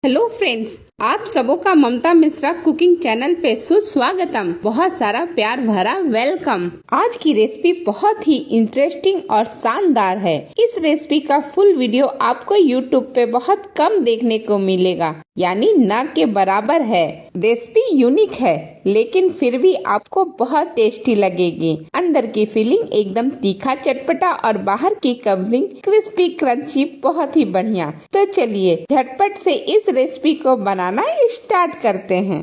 Hello friends, आप सबों का ममता मिश्रा कुकिंग चैनल पे सुस्वागतम। बहुत सारा प्यार भरा वेलकम। आज की रेसिपी बहुत ही इंटरेस्टिंग और शानदार है। इस रेसिपी का फुल वीडियो आपको यूट्यूब पे बहुत कम देखने को मिलेगा, यानी न के बराबर है। रेसिपी यूनिक है, लेकिन फिर भी आपको बहुत टेस्टी लगेगी। अंदर की फीलिंग एकदम तीखा चटपटा और बाहर की कवरिंग क्रिस्पी क्रंची, बहुत ही बढ़िया। तो चलिए झटपट से इस रेसिपी को बनाना स्टार्ट करते हैं।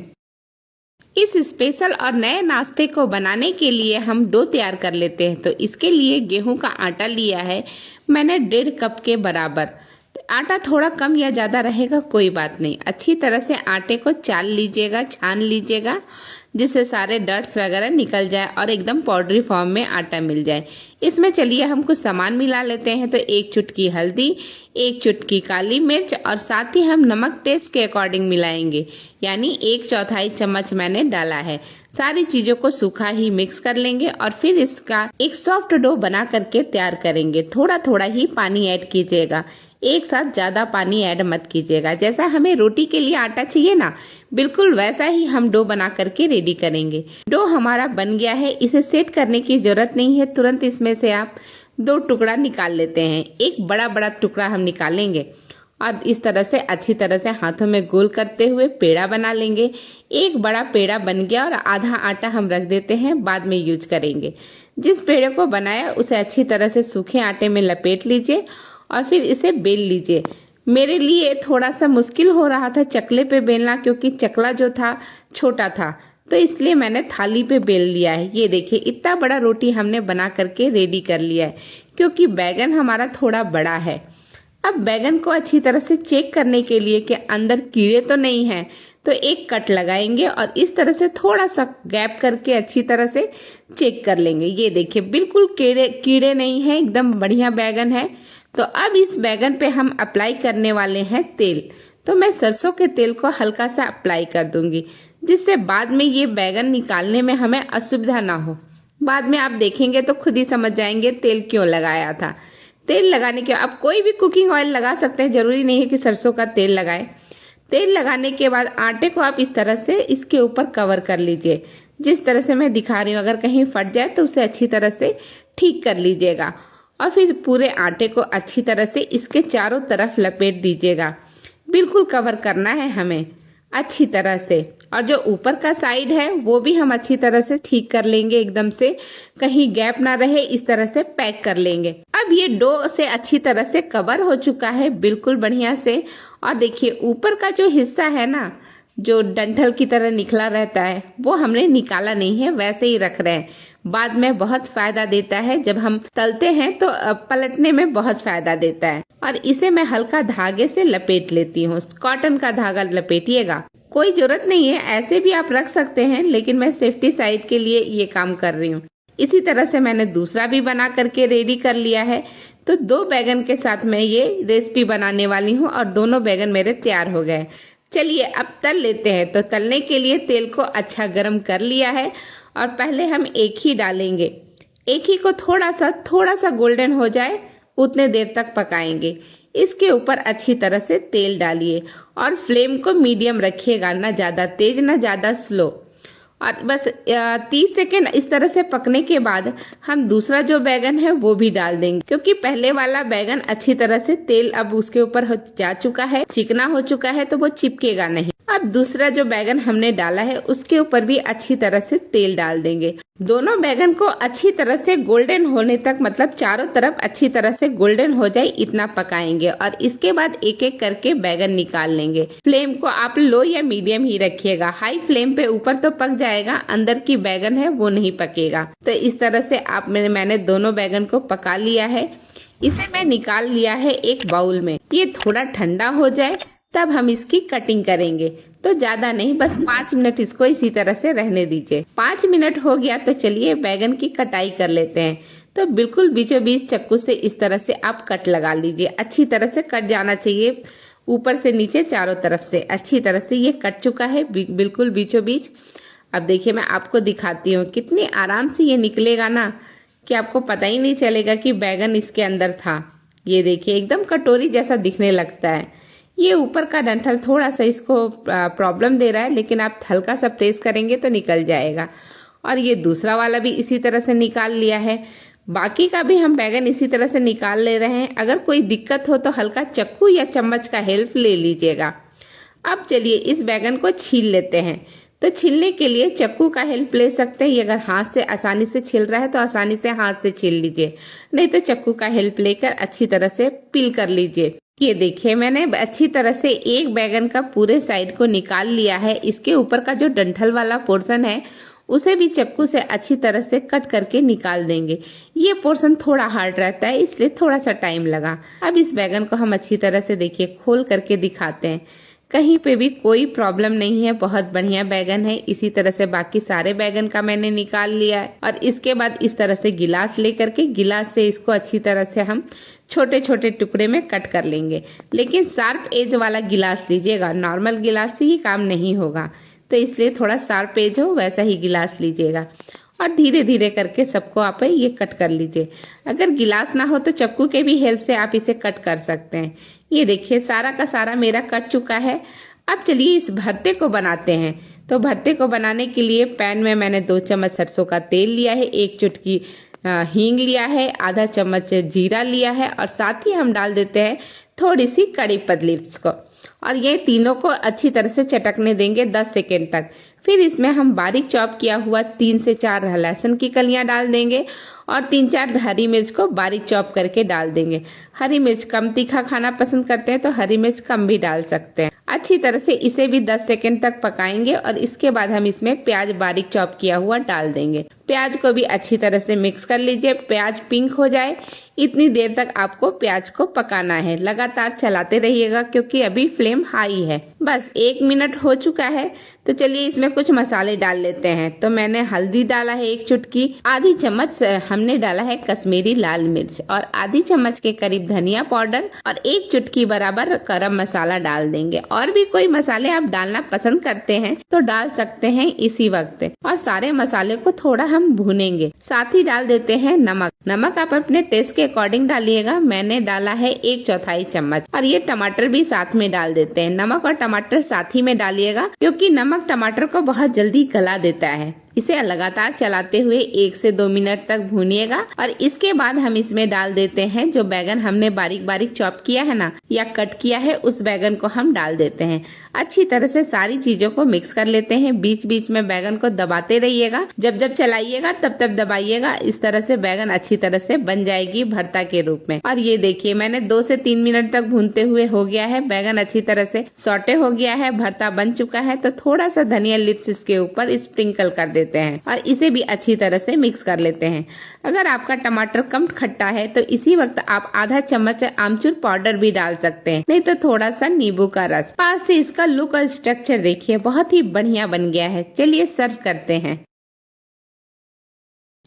इस स्पेशल और नए नाश्ते को बनाने के लिए हम डो तैयार कर लेते हैं। तो इसके लिए गेहूं का आटा लिया है मैंने 1.5 कप के बराबर। आटा थोड़ा कम या ज्यादा रहेगा, कोई बात नहीं। अच्छी तरह से आटे को चाल लीजिएगा, छान लीजिएगा, जिससे सारे डर्ट्स वगैरह निकल जाए और एकदम पाउडरी फॉर्म में आटा मिल जाए। इसमें चलिए हम कुछ सामान मिला लेते हैं। तो 1 चुटकी हल्दी, 1 चुटकी काली मिर्च और साथ ही हम नमक टेस्ट के अकॉर्डिंग मिलाएंगे, यानी 1/4 चम्मच मैंने डाला है। सारी चीजों को सूखा ही मिक्स कर लेंगे और फिर इसका एक सॉफ्ट डो बना करके तैयार करेंगे। थोड़ा थोड़ा ही पानी ऐड कीजिएगा, एक साथ ज्यादा पानी ऐड मत कीजिएगा। जैसा हमें रोटी के लिए आटा चाहिए ना, बिल्कुल वैसा ही हम डो बना करके रेडी करेंगे। डो हमारा बन गया है, इसे सेट करने की जरूरत नहीं है। तुरंत इसमें से आप 2 टुकड़ा निकाल लेते हैं। एक बड़ा बड़ा टुकड़ा हम निकालेंगे और इस तरह से अच्छी तरह से हाथों में गोल करते हुए पेड़ा बना लेंगे। एक बड़ा पेड़ा बन गया और आधा आटा हम रख देते हैं, बाद में यूज करेंगे। जिस पेड़े को बनाया उसे अच्छी तरह से सूखे आटे में लपेट लीजिए और फिर इसे बेल लीजिए। मेरे लिए थोड़ा सा मुश्किल हो रहा था चकले पे बेलना, क्योंकि चकला जो था छोटा था, तो इसलिए मैंने थाली पे बेल लिया है। ये देखिए, इतना बड़ा रोटी हमने बना करके रेडी कर लिया है, क्योंकि बैगन हमारा थोड़ा बड़ा है। अब बैगन को अच्छी तरह से चेक करने के लिए कि अंदर कीड़े तो नहीं है, तो एक कट लगाएंगे और इस तरह से थोड़ा सा गैप करके अच्छी तरह से चेक कर लेंगे। ये देखिए, बिल्कुल कीड़े नहीं है, एकदम बढ़िया बैगन है। तो अब इस बैगन पे हम अप्लाई करने वाले हैं तेल। तो मैं सरसों के तेल को हल्का सा अप्लाई कर दूंगी, जिससे बाद में ये बैगन निकालने में हमें असुविधा ना हो। बाद में आप देखेंगे तो खुद ही समझ जाएंगे तेल क्यों लगाया था। तेल लगाने के आप कोई भी कुकिंग ऑयल लगा सकते हैं, जरूरी नहीं है कि सरसों का तेल लगाएं। तेल लगाने के बाद आटे को आप इस तरह से इसके ऊपर कवर कर लीजिए, जिस तरह से मैं दिखा रही हूँ। अगर कहीं फट जाए तो उसे अच्छी तरह से ठीक कर लीजिएगा और फिर पूरे आटे को अच्छी तरह से इसके चारों तरफ लपेट दीजिएगा। बिल्कुल कवर करना है हमें अच्छी तरह से। और जो ऊपर का साइड है वो भी हम अच्छी तरह से ठीक कर लेंगे, एकदम से कहीं गैप ना रहे, इस तरह से पैक कर लेंगे। अब ये डो से अच्छी तरह से कवर हो चुका है, बिल्कुल बढ़िया से। और देखिए, ऊपर का जो हिस्सा है ना, जो डंठल की तरह निकला रहता है, वो हमने निकाला नहीं है, वैसे ही रख रहे हैं। बाद में बहुत फायदा देता है, जब हम तलते हैं तो पलटने में बहुत फायदा देता है। और इसे मैं हल्का धागे से लपेट लेती हूँ। कॉटन का धागा लपेटिएगा, कोई जरूरत नहीं है, ऐसे भी आप रख सकते हैं, लेकिन मैं सेफ्टी साइड के लिए ये काम कर रही हूँ। इसी तरह से मैंने दूसरा भी बना करके रेडी कर लिया है। तो 2 बैगन के साथ मैं ये रेसिपी बनाने वाली हूँ और दोनों बैगन मेरे तैयार हो गए। चलिए अब तल लेते हैं। तो तलने के लिए तेल को अच्छा गर्म कर लिया है और पहले हम एक ही डालेंगे। एक ही को थोड़ा सा गोल्डन हो जाए उतने देर तक पकाएंगे। इसके ऊपर अच्छी तरह से तेल डालिए और फ्लेम को मीडियम रखिएगा, ना ज्यादा तेज ना ज्यादा स्लो। और बस 30 सेकेंड इस तरह से पकने के बाद हम दूसरा जो बैगन है वो भी डाल देंगे, क्योंकि पहले वाला बैगन अच्छी तरह से तेल अब उसके ऊपर जा चुका है, चिकना हो चुका है, तो वो चिपकेगा नहीं। अब दूसरा जो बैगन हमने डाला है उसके ऊपर भी अच्छी तरह से तेल डाल देंगे। दोनों बैगन को अच्छी तरह से गोल्डन होने तक, मतलब चारों तरफ अच्छी तरह से गोल्डन हो जाए इतना पकाएंगे। और इसके बाद एक एक करके बैगन निकाल लेंगे। फ्लेम को आप लो या मीडियम ही रखिएगा। हाई फ्लेम पे ऊपर तो पक जाएगा, अंदर की बैगन है वो नहीं पकेगा। तो इस तरह से मैंने दोनों बैगन को पका लिया है। इसे मैं निकाल लिया है एक बाउल में। ये थोड़ा ठंडा हो जाए तब हम इसकी कटिंग करेंगे। तो ज्यादा नहीं, बस 5 मिनट इसको इसी तरह से रहने दीजिए। 5 मिनट हो गया तो चलिए बैगन की कटाई कर लेते हैं। तो बिल्कुल बीचों बीच चाकू से इस तरह से आप कट लगा लीजिए। अच्छी तरह से कट जाना चाहिए, ऊपर से नीचे चारों तरफ से अच्छी तरह से ये कट चुका है, बिल्कुल बीचों बीच। अब देखिए, मैं आपको दिखाती हूँ कितनी आराम से ये निकलेगा ना, कि आपको पता ही नहीं चलेगा कि बैगन इसके अंदर था। ये देखिए, एकदम कटोरी जैसा दिखने लगता है। ये ऊपर का डंठल थोड़ा सा इसको प्रॉब्लम दे रहा है, लेकिन आप हल्का सा प्रेस करेंगे तो निकल जाएगा। और ये दूसरा वाला भी इसी तरह से निकाल लिया है। बाकी का भी हम बैगन इसी तरह से निकाल ले रहे हैं। अगर कोई दिक्कत हो तो हल्का चक्कू या चम्मच का हेल्प ले लीजिएगा। अब चलिए इस बैगन को छील लेते हैं। तो छीलने के लिए चक्कू का हेल्प ले सकते हैं। अगर हाथ से आसानी से छिल रहा है तो आसानी से हाथ से छील लीजिए, नहीं तो चक्कू का हेल्प लेकर अच्छी तरह से पील कर लीजिए। ये देखिए मैंने अच्छी तरह से एक बैगन का पूरे साइड को निकाल लिया है। इसके ऊपर का जो डंठल वाला पोर्शन है उसे भी चक्कू से अच्छी तरह से कट करके निकाल देंगे। ये पोर्शन थोड़ा हार्ड रहता है, इसलिए थोड़ा सा टाइम लगा। अब इस बैगन को हम अच्छी तरह से देखिए खोल करके दिखाते हैं। कहीं पे भी कोई प्रॉब्लम नहीं है, बहुत बढ़िया बैगन है। इसी तरह से बाकी सारे बैगन का मैंने निकाल लिया है। और इसके बाद इस तरह से गिलास लेकर के गिलास से इसको अच्छी तरह से हम छोटे छोटे टुकड़े में कट कर लेंगे। लेकिन शार्प एज वाला गिलास लीजिएगा, नॉर्मल गिलास से ही काम नहीं होगा, तो इसलिए थोड़ा शार्प एज हो वैसा ही गिलास लीजिएगा। और धीरे धीरे करके सबको आप ये कट कर लीजिए। अगर गिलास ना हो तो चक्कू के भी हेल्प से आप इसे कट कर सकते हैं। ये देखिए सारा का सारा मेरा कट चुका है। अब चलिए इस भरते को बनाते हैं। तो भरते को बनाने के लिए पैन में मैंने 2 चम्मच सरसों का तेल लिया है, 1 चुटकी हींग लिया है, आधा चम्मच जीरा लिया है और साथ ही हम डाल देते हैं थोड़ी सी कड़ी पत्ता लीव्स को। और ये तीनों को अच्छी तरह से चटकने देंगे 10 सेकेंड तक। फिर इसमें हम बारीक चॉप किया हुआ 3 से 4 लहसुन की कलियां डाल देंगे और 3-4 हरी मिर्च को बारीक चॉप करके डाल देंगे। हरी मिर्च कम तीखा खाना पसंद करते हैं तो हरी मिर्च कम भी डाल सकते हैं। अच्छी तरह से इसे भी 10 सेकेंड तक पकाएंगे और इसके बाद हम इसमें प्याज बारीक चॉप किया हुआ डाल देंगे। प्याज को भी अच्छी तरह से मिक्स कर लीजिए, प्याज पिंक हो जाए इतनी देर तक आपको प्याज को पकाना है। लगातार चलाते रहिएगा क्योंकि अभी फ्लेम हाई है। बस 1 मिनट हो चुका है, तो चलिए इसमें कुछ मसाले डाल लेते हैं। तो मैंने हल्दी डाला है 1 चुटकी, आधी चम्मच हमने डाला है कश्मीरी लाल मिर्च और आधी चम्मच के करीब धनिया पाउडर और 1 चुटकी बराबर गरम मसाला डाल देंगे। और भी कोई मसाले आप डालना पसंद करते हैं तो डाल सकते हैं इसी वक्त। और सारे मसाले को थोड़ा हम भूनेंगे। साथ ही डाल देते हैं नमक। नमक आप अपने टेस्ट के अकॉर्डिंग डालिएगा। मैंने डाला है 1/4 चम्मच। और ये टमाटर भी साथ में डाल देते हैं। नमक और टमाटर साथ ही में डालिएगा क्योंकि नमक टमाटर को बहुत जल्दी गला देता है। इसे लगातार चलाते हुए 1 से 2 मिनट तक भूनिएगा। और इसके बाद हम इसमें डाल देते हैं जो बैगन हमने बारीक बारीक चॉप किया है ना या कट किया है, उस बैगन को हम डाल देते हैं। अच्छी तरह से सारी चीजों को मिक्स कर लेते हैं। बीच बीच में बैगन को दबाते रहिएगा, जब जब चलाइएगा तब तब दबाइएगा। इस तरह से बैगन अच्छी तरह से बन जाएगी भरता के रूप में। और ये देखिए मैंने 2 से 3 मिनट तक भूनते हुए हो गया है। बैगन अच्छी तरह से सौटे हो गया है, भरता बन चुका है। तो थोड़ा सा धनिया लिप्स इसके ऊपर स्प्रिंकल कर देते हैं और इसे भी अच्छी तरह से मिक्स कर लेते हैं। अगर आपका टमाटर कम खट्टा है तो इसी वक्त आप आधा चम्मच आमचूर पाउडर भी डाल सकते हैं, नहीं तो थोड़ा सा नींबू का रस। पास से इसका लुक और स्ट्रक्चर देखिए बहुत ही बढ़िया बन गया है। चलिए सर्व करते हैं।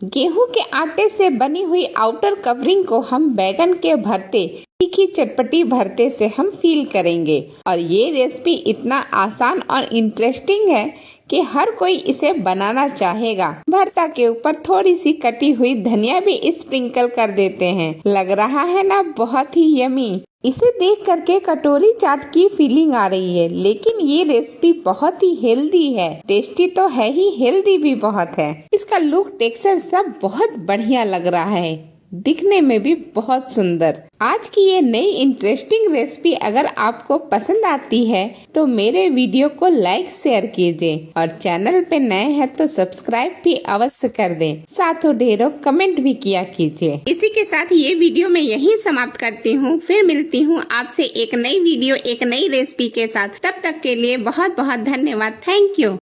गेहूं के आटे से बनी हुई आउटर कवरिंग को हम बैगन के भरते, तीखी चटपटी भरते से हम फील करेंगे। और ये रेसिपी इतना आसान और इंटरेस्टिंग है कि हर कोई इसे बनाना चाहेगा। भरता के ऊपर थोड़ी सी कटी हुई धनिया भी स्प्रिंकल कर देते हैं। लग रहा है ना बहुत ही यमी। इसे देख करके कटोरी चाट की फीलिंग आ रही है। लेकिन ये रेसिपी बहुत ही हेल्दी है। टेस्टी तो है ही, हेल्दी भी बहुत है। इसका लुक, टेक्सचर सब बहुत बढ़िया लग रहा है, दिखने में भी बहुत सुंदर। आज की ये नई इंटरेस्टिंग रेसिपी अगर आपको पसंद आती है तो मेरे वीडियो को लाइक शेयर कीजिए और चैनल पे नए हैं तो सब्सक्राइब भी अवश्य कर दें। साथों ढेरों कमेंट भी किया कीजिए। इसी के साथ ये वीडियो मैं यही समाप्त करती हूँ। फिर मिलती हूँ आपसे एक नई वीडियो, एक नई रेसिपी के साथ। तब तक के लिए बहुत बहुत धन्यवाद। Thank you.